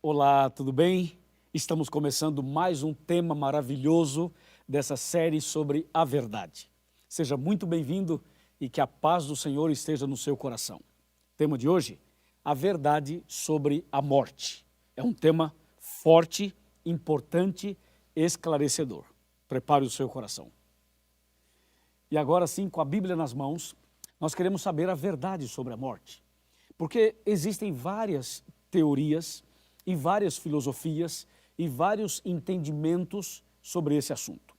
Olá, tudo bem? Estamos começando mais um tema maravilhoso dessa série sobre a verdade. Seja muito bem-vindo e que a paz do Senhor esteja no seu coração. Tema de hoje, a verdade sobre a morte. É um tema forte, importante, esclarecedor. Prepare o seu coração. E agora sim, com a Bíblia nas mãos, nós queremos saber a verdade sobre a morte. Porque existem várias teorias e várias filosofias e vários entendimentos sobre esse assunto.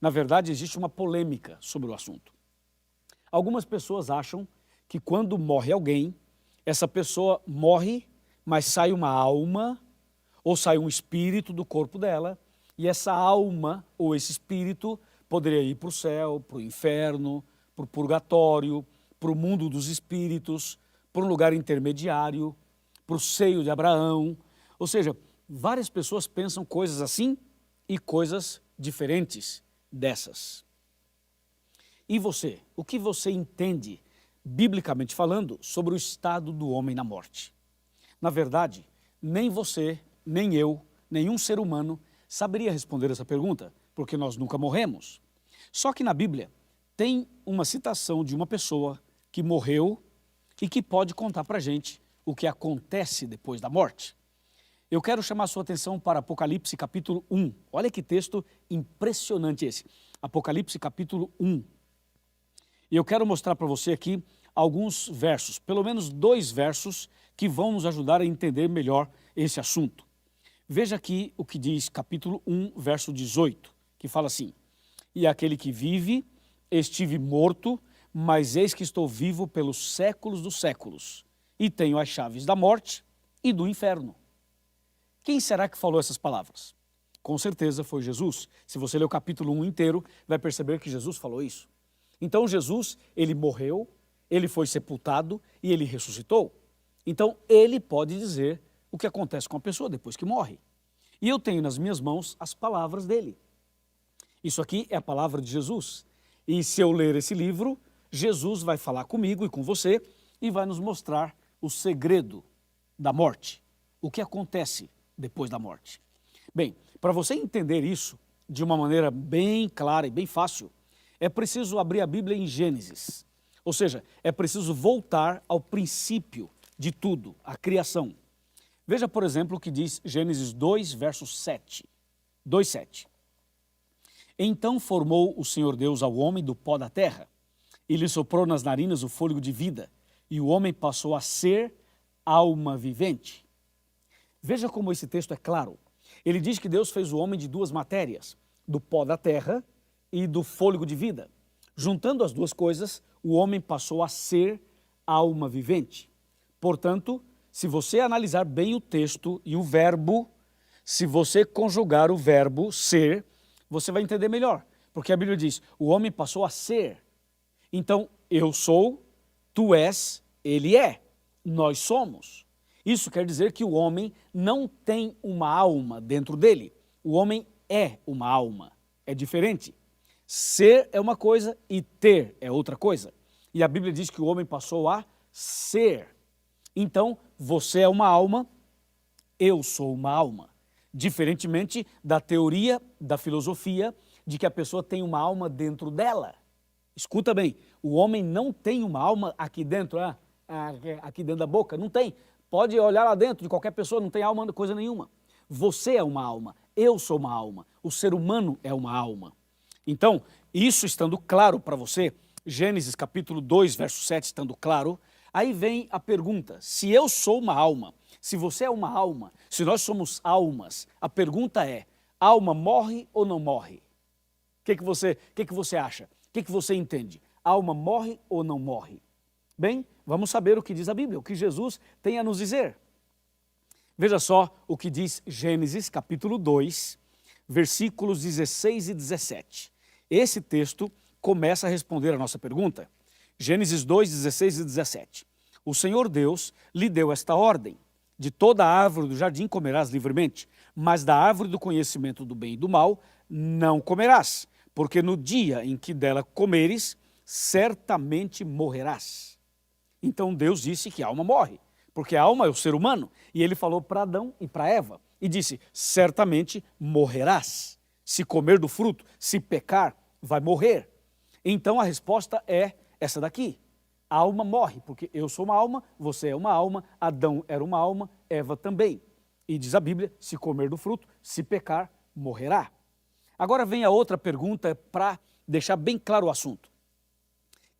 Na verdade, existe uma polêmica sobre o assunto. Algumas pessoas acham que quando morre alguém, essa pessoa morre, mas sai uma alma ou sai um espírito do corpo dela, e essa alma ou esse espírito poderia ir para o céu, para o inferno, para o purgatório, para o mundo dos espíritos, para um lugar intermediário, para o seio de Abraão. Ou seja, várias pessoas pensam coisas assim e coisas diferentes dessas. E você? O que você entende, biblicamente falando, sobre o estado do homem na morte? Na verdade, nem você, nem eu, nenhum ser humano saberia responder essa pergunta, porque nós nunca morremos. Só que na Bíblia tem uma citação de uma pessoa que morreu e que pode contar para a gente o que acontece depois da morte. Eu quero chamar a sua atenção para Apocalipse capítulo 1. Olha que texto impressionante esse. Apocalipse capítulo 1. E eu quero mostrar para você aqui alguns versos, pelo menos 2 versos, que vão nos ajudar a entender melhor esse assunto. Veja aqui o que diz capítulo 1, verso 18, que fala assim: E aquele que vive, estive morto, mas eis que estou vivo pelos séculos dos séculos, e tenho as chaves da morte e do inferno. Quem será que falou essas palavras? Com certeza foi Jesus. Se você ler o capítulo 1 inteiro, vai perceber que Jesus falou isso. Então Jesus, ele morreu, ele foi sepultado e ele ressuscitou. Então ele pode dizer o que acontece com a pessoa depois que morre. E eu tenho nas minhas mãos as palavras dele. Isso aqui é a palavra de Jesus. E se eu ler esse livro, Jesus vai falar comigo e com você e vai nos mostrar o segredo da morte, o que acontece depois da morte. Bem, para você entender isso de uma maneira bem clara e bem fácil, é preciso abrir a Bíblia em Gênesis. Ou seja, é preciso voltar ao princípio de tudo, a criação. Veja, por exemplo, o que diz Gênesis 2, verso 7. 2:7. Então formou o Senhor Deus ao homem do pó da terra, e lhe soprou nas narinas o fôlego de vida, e o homem passou a ser alma vivente. Veja como esse texto é claro. Ele diz que Deus fez o homem de 2 matérias, do pó da terra e do fôlego de vida. Juntando as 2 coisas, o homem passou a ser alma vivente. Portanto, se você analisar bem o texto e o verbo, se você conjugar o verbo ser, você vai entender melhor. Porque a Bíblia diz, o homem passou a ser. Então, eu sou, tu és, ele é, nós somos. Isso quer dizer que o homem não tem uma alma dentro dele. O homem é uma alma. É diferente. Ser é uma coisa e ter é outra coisa. E a Bíblia diz que o homem passou a ser. Então, você é uma alma, eu sou uma alma. Diferentemente da teoria, da filosofia, de que a pessoa tem uma alma dentro dela. Escuta bem, o homem não tem uma alma aqui dentro, aqui dentro da boca, não tem. Pode olhar lá dentro de qualquer pessoa, não tem alma, coisa nenhuma. Você é uma alma, eu sou uma alma, o ser humano é uma alma. Então, isso estando claro para você, Gênesis capítulo 2, verso 7 estando claro, aí vem a pergunta, se eu sou uma alma, se você é uma alma, se nós somos almas, a pergunta é, alma morre ou não morre? O que você acha? O que você entende? Alma morre ou não morre? Bem, vamos saber o que diz a Bíblia, o que Jesus tem a nos dizer. Veja só o que diz Gênesis capítulo 2, versículos 16 e 17. Esse texto começa a responder a nossa pergunta. Gênesis 2, 16 e 17. O Senhor Deus lhe deu esta ordem: de toda a árvore do jardim comerás livremente, mas da árvore do conhecimento do bem e do mal não comerás, porque no dia em que dela comeres, certamente morrerás. Então Deus disse que a alma morre. porque a alma é o ser humano. E ele falou para Adão e para Eva, e disse, certamente morrerás. Se comer do fruto, se pecar, vai morrer. Então a resposta é essa daqui. A alma morre, porque eu sou uma alma, você é uma alma, Adão era uma alma, Eva também. E diz a Bíblia, se comer do fruto, se pecar, morrerá. Agora vem a outra pergunta para deixar bem claro o assunto.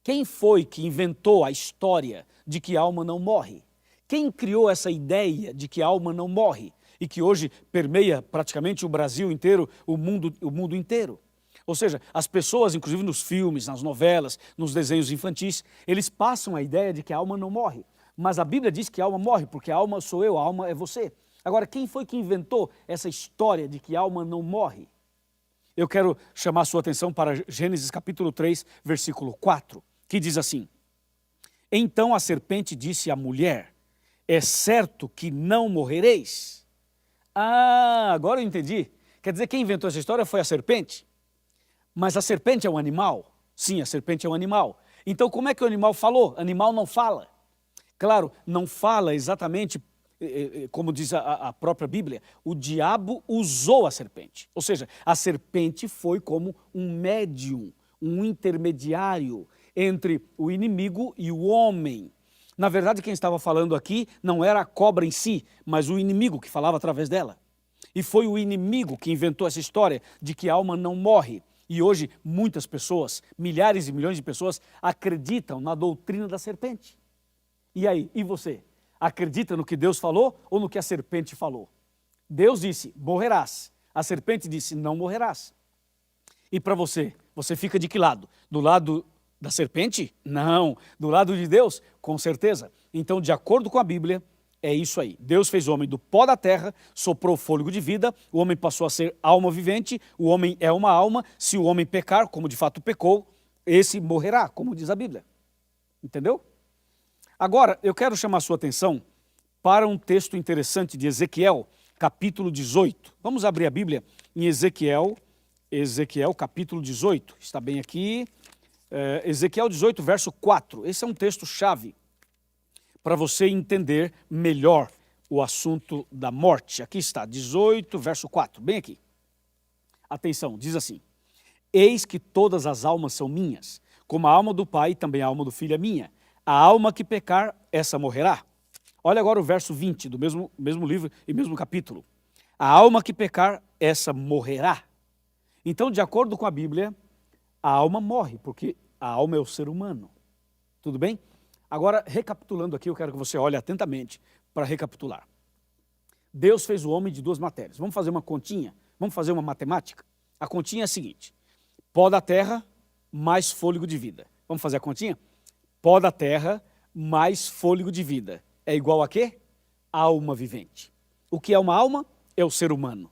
Quem foi que inventou a história de que a alma não morre? Quem criou essa ideia de que a alma não morre e que hoje permeia praticamente o Brasil inteiro, o mundo inteiro? Ou seja, as pessoas, inclusive nos filmes, nas novelas, nos desenhos infantis, eles passam a ideia de que a alma não morre. Mas a Bíblia diz que a alma morre, porque a alma sou eu, a alma é você. Agora, quem foi que inventou essa história de que a alma não morre? Eu quero chamar a sua atenção para Gênesis capítulo 3, versículo 4, que diz assim, então a serpente disse à mulher, é certo que não morrereis? Ah, agora eu entendi. Quer dizer, quem inventou essa história foi a serpente? Mas a serpente é um animal? Sim, a serpente é um animal. Então como é que o animal falou? Animal não fala. Claro, não fala exatamente como diz a própria Bíblia, o diabo usou a serpente. Ou seja, a serpente foi como um médium, um intermediário entre o inimigo e o homem. Na verdade, quem estava falando aqui não era a cobra em si, mas o inimigo que falava através dela. E foi o inimigo que inventou essa história de que a alma não morre. E hoje muitas pessoas, milhares e milhões de pessoas, acreditam na doutrina da serpente. E aí, e você? Acredita no que Deus falou ou no que a serpente falou? Deus disse, morrerás. A serpente disse, não morrerás. E para você, você fica de que lado? Do lado da serpente? Não. Do lado de Deus? Com certeza. Então, de acordo com a Bíblia, é isso aí. Deus fez o homem do pó da terra, soprou fôlego de vida, o homem passou a ser alma vivente, o homem é uma alma, se o homem pecar, como de fato pecou, esse morrerá, como diz a Bíblia. Entendeu? Agora, eu quero chamar a sua atenção para um texto interessante de Ezequiel, capítulo 18. Vamos abrir a Bíblia em Ezequiel capítulo 18. Está bem aqui. Ezequiel 18, verso 4. Esse é um texto-chave para você entender melhor o assunto da morte. Aqui está, 18, verso 4, bem aqui. Atenção, diz assim, eis que todas as almas são minhas, como a alma do Pai, também a alma do Filho é minha. A alma que pecar, essa morrerá. Olha agora o verso 20 do mesmo livro e mesmo capítulo. A alma que pecar, essa morrerá. Então, de acordo com a Bíblia, a alma morre, porque a alma é o ser humano. Tudo bem? Agora, recapitulando aqui, eu quero que você olhe atentamente para recapitular. Deus fez o homem de duas matérias. Vamos fazer uma continha? Vamos fazer uma matemática? A continha é a seguinte, pó da terra mais fôlego de vida. Vamos fazer a continha? Pó da terra mais fôlego de vida. É igual a quê? Alma vivente. O que é uma alma? É o ser humano.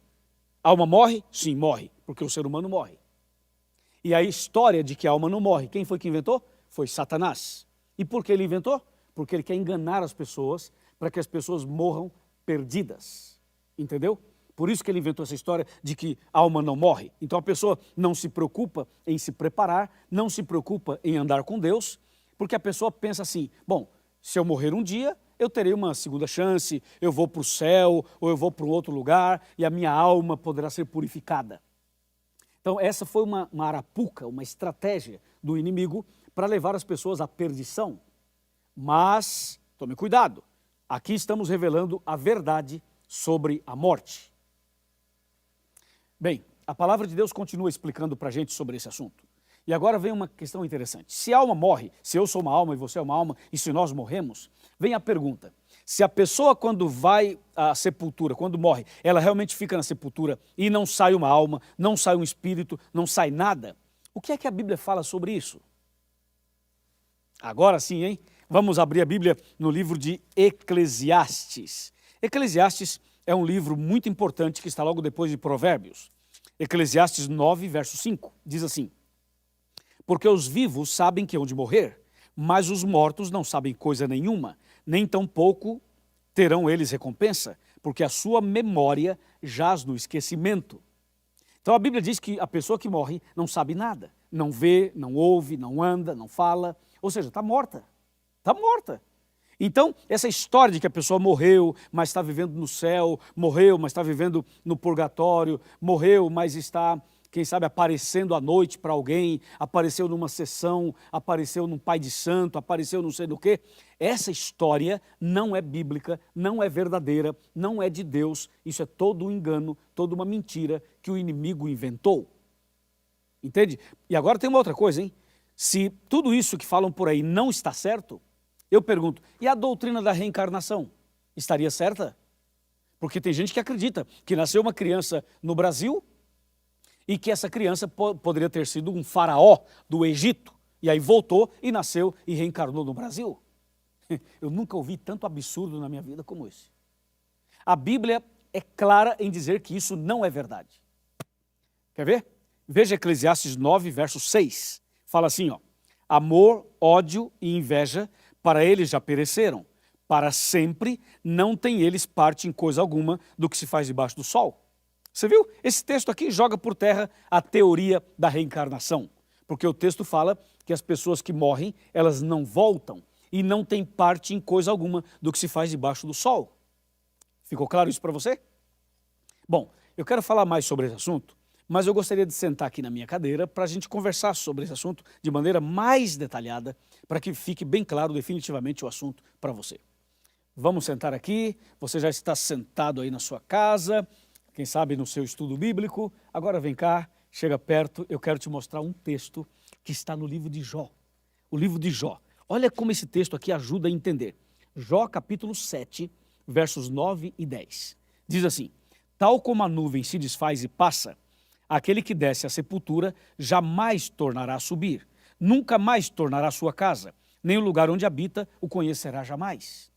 A alma morre? Sim, morre, porque o ser humano morre. E a história de que a alma não morre, quem foi que inventou? Foi Satanás. E por que ele inventou? Porque ele quer enganar as pessoas, para que as pessoas morram perdidas. Entendeu? Por isso que ele inventou essa história de que a alma não morre. Então a pessoa não se preocupa em se preparar, não se preocupa em andar com Deus, porque a pessoa pensa assim, bom, se eu morrer um dia, eu terei uma segunda chance, eu vou para o céu, ou eu vou para um outro lugar, e a minha alma poderá ser purificada. Então essa foi uma arapuca, uma estratégia do inimigo para levar as pessoas à perdição. Mas, tome cuidado, aqui estamos revelando a verdade sobre a morte. Bem, a palavra de Deus continua explicando para a gente sobre esse assunto. E agora vem uma questão interessante. Se a alma morre, se eu sou uma alma e você é uma alma, e se nós morremos, vem a pergunta. Se a pessoa quando vai à sepultura, quando morre, ela realmente fica na sepultura e não sai uma alma, não sai um espírito, não sai nada, o que é que a Bíblia fala sobre isso? Agora sim, hein? Vamos abrir a Bíblia no livro de Eclesiastes. Eclesiastes é um livro muito importante que está logo depois de Provérbios. Eclesiastes 9, verso 5, diz assim, porque os vivos sabem que hão de morrer, mas os mortos não sabem coisa nenhuma, nem tampouco terão eles recompensa, porque a sua memória jaz no esquecimento. Então a Bíblia diz que a pessoa que morre não sabe nada, não vê, não ouve, não anda, não fala, ou seja, está morta. Está morta. Então, essa história de que a pessoa morreu, mas está vivendo no céu, morreu, mas está vivendo no purgatório, morreu, mas está, quem sabe, aparecendo à noite para alguém, apareceu numa sessão, apareceu num pai de santo, apareceu não sei do quê. Essa história não é bíblica, não é verdadeira, não é de Deus. Isso é todo um engano, toda uma mentira que o inimigo inventou. Entende? E agora tem uma outra coisa, hein? Se tudo isso que falam por aí não está certo, eu pergunto, e a doutrina da reencarnação? Estaria certa? Porque tem gente que acredita que nasceu uma criança no Brasil e que essa criança poderia ter sido um faraó do Egito, e aí voltou e nasceu e reencarnou no Brasil. Eu nunca ouvi tanto absurdo na minha vida como esse. A Bíblia é clara em dizer que isso não é verdade. Quer ver? Veja Eclesiastes 9, verso 6. Fala assim, ó: amor, ódio e inveja, para eles já pereceram. Para sempre não tem eles parte em coisa alguma do que se faz debaixo do sol. Você viu? Esse texto aqui joga por terra a teoria da reencarnação. Porque o texto fala que as pessoas que morrem, elas não voltam e não têm parte em coisa alguma do que se faz debaixo do sol. Ficou claro isso para você? Bom, eu quero falar mais sobre esse assunto, mas eu gostaria de sentar aqui na minha cadeira para a gente conversar sobre esse assunto de maneira mais detalhada, para que fique bem claro definitivamente o assunto para você. Vamos sentar aqui, você já está sentado aí na sua casa, quem sabe no seu estudo bíblico. Agora vem cá, chega perto, eu quero te mostrar um texto que está no livro de Jó. O livro de Jó. Olha como esse texto aqui ajuda a entender. Jó capítulo 7, versos 9 e 10. Diz assim: tal como a nuvem se desfaz e passa, aquele que desce à sepultura jamais tornará a subir, nunca mais tornará a sua casa, nem o lugar onde habita o conhecerá jamais.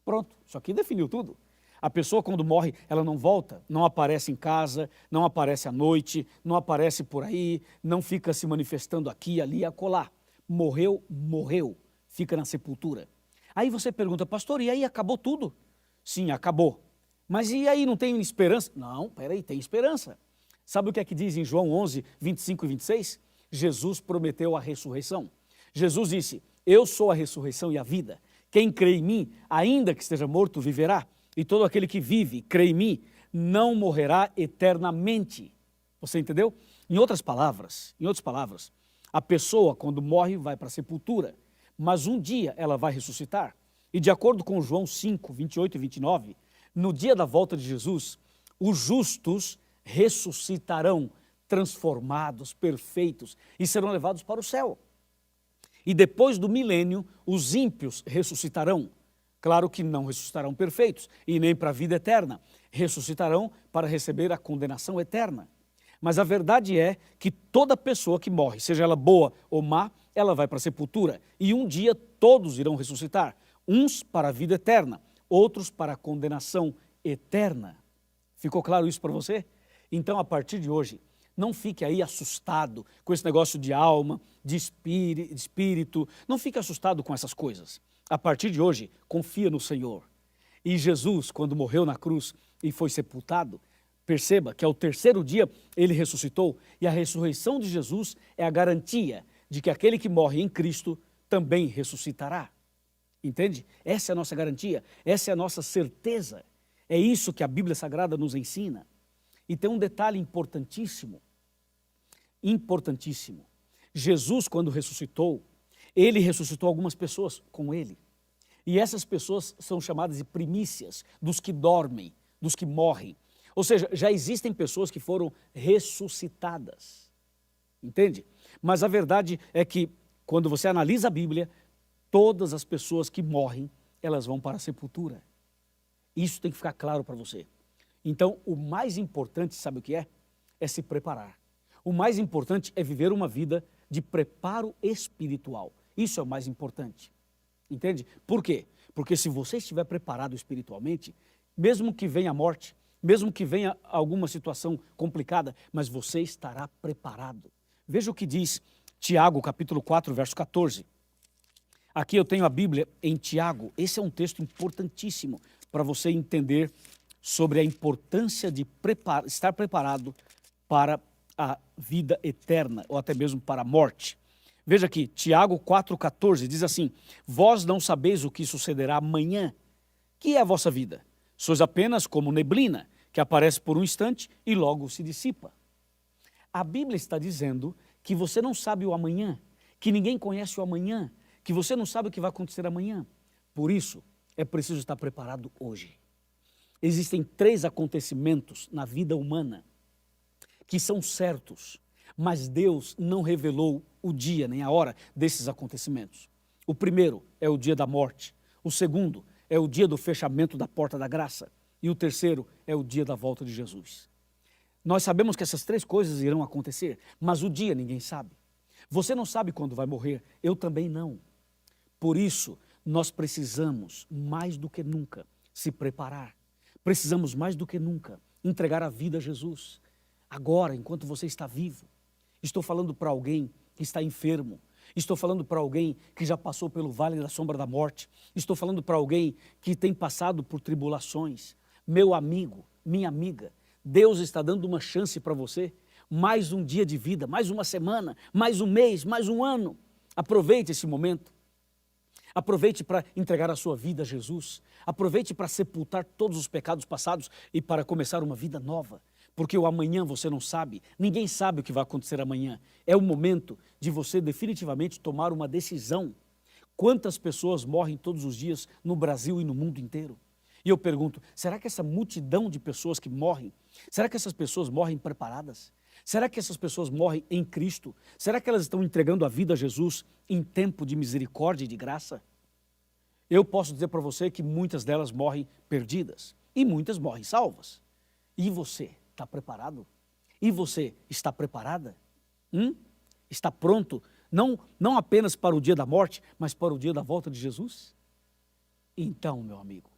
Pronto, isso aqui definiu tudo. A pessoa quando morre, ela não volta, não aparece em casa, não aparece à noite, não aparece por aí, não fica se manifestando aqui, ali, acolá. Morreu, morreu, fica na sepultura. Aí você pergunta, pastor, e aí acabou tudo? Sim, acabou. Mas e aí, não tem esperança? Não, peraí, tem esperança. Sabe o que é que diz em João 11, 25 e 26? Jesus prometeu a ressurreição. Jesus disse, eu sou a ressurreição e a vida. Quem crê em mim, ainda que esteja morto, viverá. E todo aquele que vive, crê em mim, não morrerá eternamente. Você entendeu? Em outras palavras, a pessoa quando morre vai para a sepultura, mas um dia ela vai ressuscitar. E de acordo com João 5, 28 e 29, no dia da volta de Jesus, os justos ressuscitarão, transformados, perfeitos, e serão levados para o céu. E depois do milênio, os ímpios ressuscitarão. Claro que não ressuscitarão perfeitos, e nem para a vida eterna. Ressuscitarão para receber a condenação eterna. Mas a verdade é que toda pessoa que morre, seja ela boa ou má, ela vai para a sepultura. E um dia todos irão ressuscitar. Uns para a vida eterna, outros para a condenação eterna. Ficou claro isso para você? Então, a partir de hoje, não fique aí assustado com esse negócio de alma, de espírito. Não fique assustado com essas coisas. A partir de hoje, confia no Senhor. E Jesus, quando morreu na cruz e foi sepultado, perceba que ao terceiro dia ele ressuscitou, e a ressurreição de Jesus é a garantia de que aquele que morre em Cristo também ressuscitará. Entende? Essa é a nossa garantia, essa é a nossa certeza. É isso que a Bíblia Sagrada nos ensina. E tem um detalhe importantíssimo. Importantíssimo. Jesus, quando ressuscitou, ele ressuscitou algumas pessoas com ele. E essas pessoas são chamadas de primícias, dos que dormem, dos que morrem. Ou seja, já existem pessoas que foram ressuscitadas. Entende? Mas a verdade é que, quando você analisa a Bíblia, todas as pessoas que morrem, elas vão para a sepultura. Isso tem que ficar claro para você. Então, o mais importante, sabe o que é? É se preparar. O mais importante é viver uma vida de preparo espiritual. Isso é o mais importante. Entende? Por quê? Porque se você estiver preparado espiritualmente, mesmo que venha a morte, mesmo que venha alguma situação complicada, mas você estará preparado. Veja o que diz Tiago, capítulo 4, verso 14. Aqui eu tenho a Bíblia em Tiago. Esse é um texto importantíssimo para você entender sobre a importância de estar preparado para a vida eterna, ou até mesmo para a morte. Veja aqui, Tiago 4,14 diz assim: vós não sabeis o que sucederá amanhã. Que é a vossa vida? Sois apenas como neblina, que aparece por um instante e logo se dissipa. A Bíblia está dizendo que você não sabe o amanhã, que ninguém conhece o amanhã, que você não sabe o que vai acontecer amanhã. Por isso, é preciso estar preparado hoje. Existem 3 acontecimentos na vida humana que são certos, mas Deus não revelou o dia nem a hora desses acontecimentos. O primeiro é o dia da morte, o segundo é o dia do fechamento da porta da graça e o terceiro é o dia da volta de Jesus. Nós sabemos que essas 3 coisas irão acontecer, mas o dia ninguém sabe. Você não sabe quando vai morrer, eu também não. Por isso, nós precisamos mais do que nunca se preparar. Precisamos mais do que nunca entregar a vida a Jesus. Agora, enquanto você está vivo. Estou falando para alguém que está enfermo. Estou falando para alguém que já passou pelo vale da sombra da morte. Estou falando para alguém que tem passado por tribulações. Meu amigo, minha amiga, Deus está dando uma chance para você. Mais um dia de vida, mais uma semana, mais um mês, mais um ano. Aproveite esse momento. Aproveite para entregar a sua vida a Jesus. Aproveite para sepultar todos os pecados passados e para começar uma vida nova. Porque o amanhã você não sabe, ninguém sabe o que vai acontecer amanhã. É o momento de você definitivamente tomar uma decisão. Quantas pessoas morrem todos os dias no Brasil e no mundo inteiro? E eu pergunto, será que essa multidão de pessoas que morrem, será que essas pessoas morrem preparadas? Será que essas pessoas morrem em Cristo? Será que elas estão entregando a vida a Jesus em tempo de misericórdia e de graça? Eu posso dizer para você que muitas delas morrem perdidas e muitas morrem salvas. E você está preparado? E você está preparada? Está pronto? Não apenas para o dia da morte, mas para o dia da volta de Jesus? Então, meu amigo,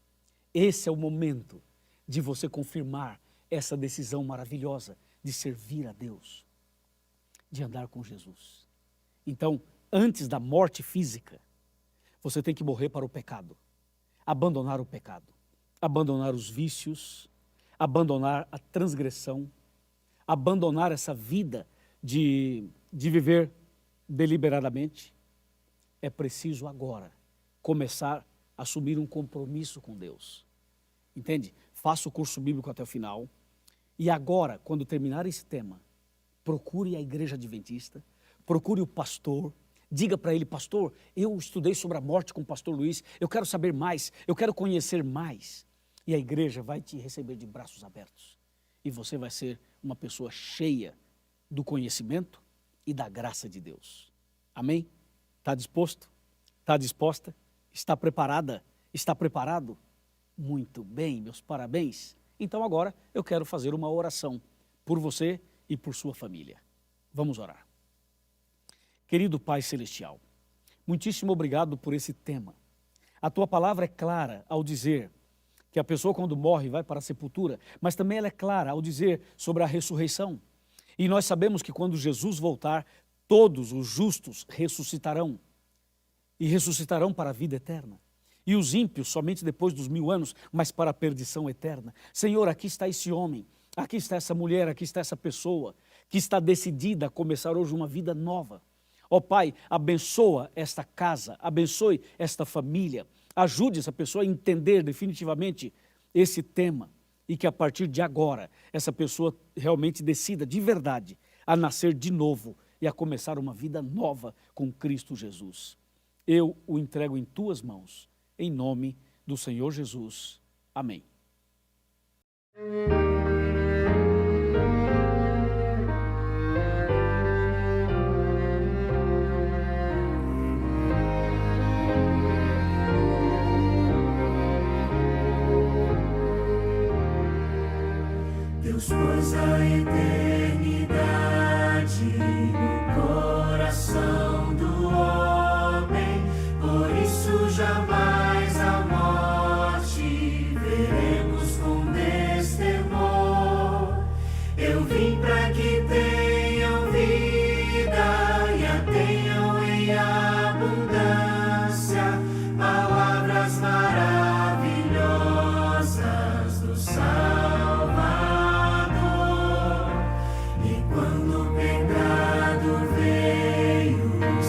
esse é o momento de você confirmar essa decisão maravilhosa de servir a Deus, de andar com Jesus. Então, antes da morte física, você tem que morrer para o pecado, abandonar o pecado, abandonar os vícios, abandonar a transgressão, abandonar essa vida de viver deliberadamente. É preciso agora começar a assumir um compromisso com Deus. Entende? Faça o curso bíblico até o final. E agora, quando terminar esse tema, procure a igreja adventista, procure o pastor, diga para ele: pastor, eu estudei sobre a morte com o pastor Luiz, eu quero saber mais, eu quero conhecer mais. E a igreja vai te receber de braços abertos. E você vai ser uma pessoa cheia do conhecimento e da graça de Deus. Amém? Está disposto? Está disposta? Está preparada? Está preparado? Muito bem, meus parabéns. Então agora eu quero fazer uma oração por você e por sua família. Vamos orar. Querido Pai Celestial, muitíssimo obrigado por esse tema. A tua palavra é clara ao dizer que a pessoa quando morre vai para a sepultura, mas também ela é clara ao dizer sobre a ressurreição. E nós sabemos que quando Jesus voltar, todos os justos ressuscitarão e ressuscitarão para a vida eterna. E os ímpios somente depois dos 1000 anos, mas para a perdição eterna. Senhor, aqui está esse homem, aqui está essa mulher, aqui está essa pessoa que está decidida a começar hoje uma vida nova. Ó Pai, abençoa esta casa, abençoe esta família, ajude essa pessoa a entender definitivamente esse tema e que a partir de agora essa pessoa realmente decida de verdade a nascer de novo e a começar uma vida nova com Cristo Jesus. Eu o entrego em tuas mãos, em nome do Senhor Jesus. Amém. Deus pôs a eternidade no coração do homem, por isso jamais a morte veremos com destemor. Eu vim para que tenham vida e a tenham em abundância, palavras maravilhosas do Salvador. E quando o pecado veio, o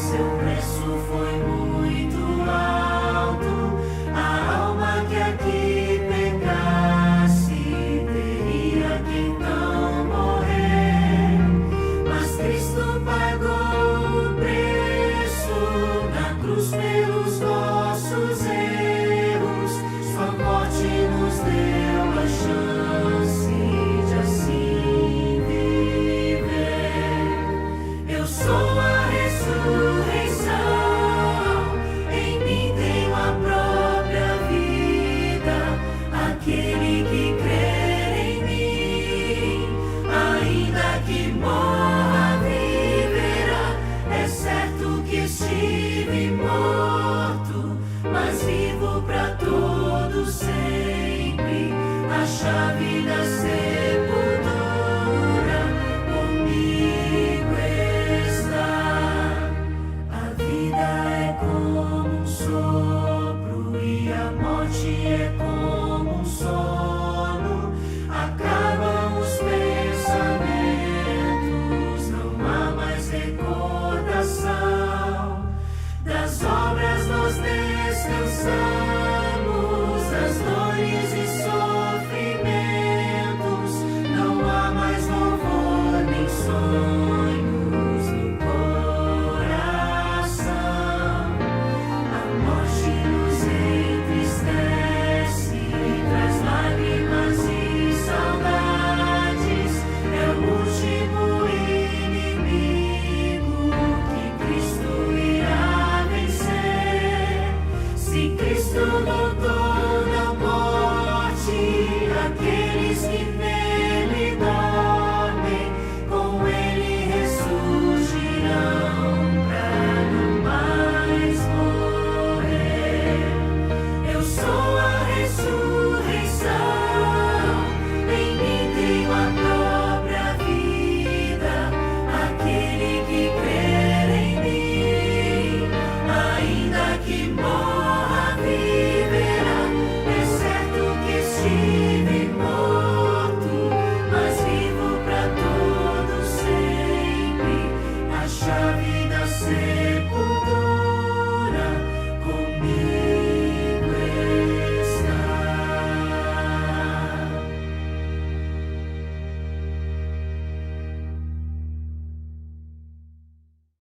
para todo sempre, a chave da sepultura comigo está. A vida é como um sopro e a morte é como um sono. Acabam os pensamentos, não há mais recordação. Das obras nós descansamos, das dores e sofrimentos, não há mais louvor nem sonhos no coração. A morte nos entristece, traz lágrimas e saudades, é o último inimigo que Cristo irá vencer. Se Cristo lutou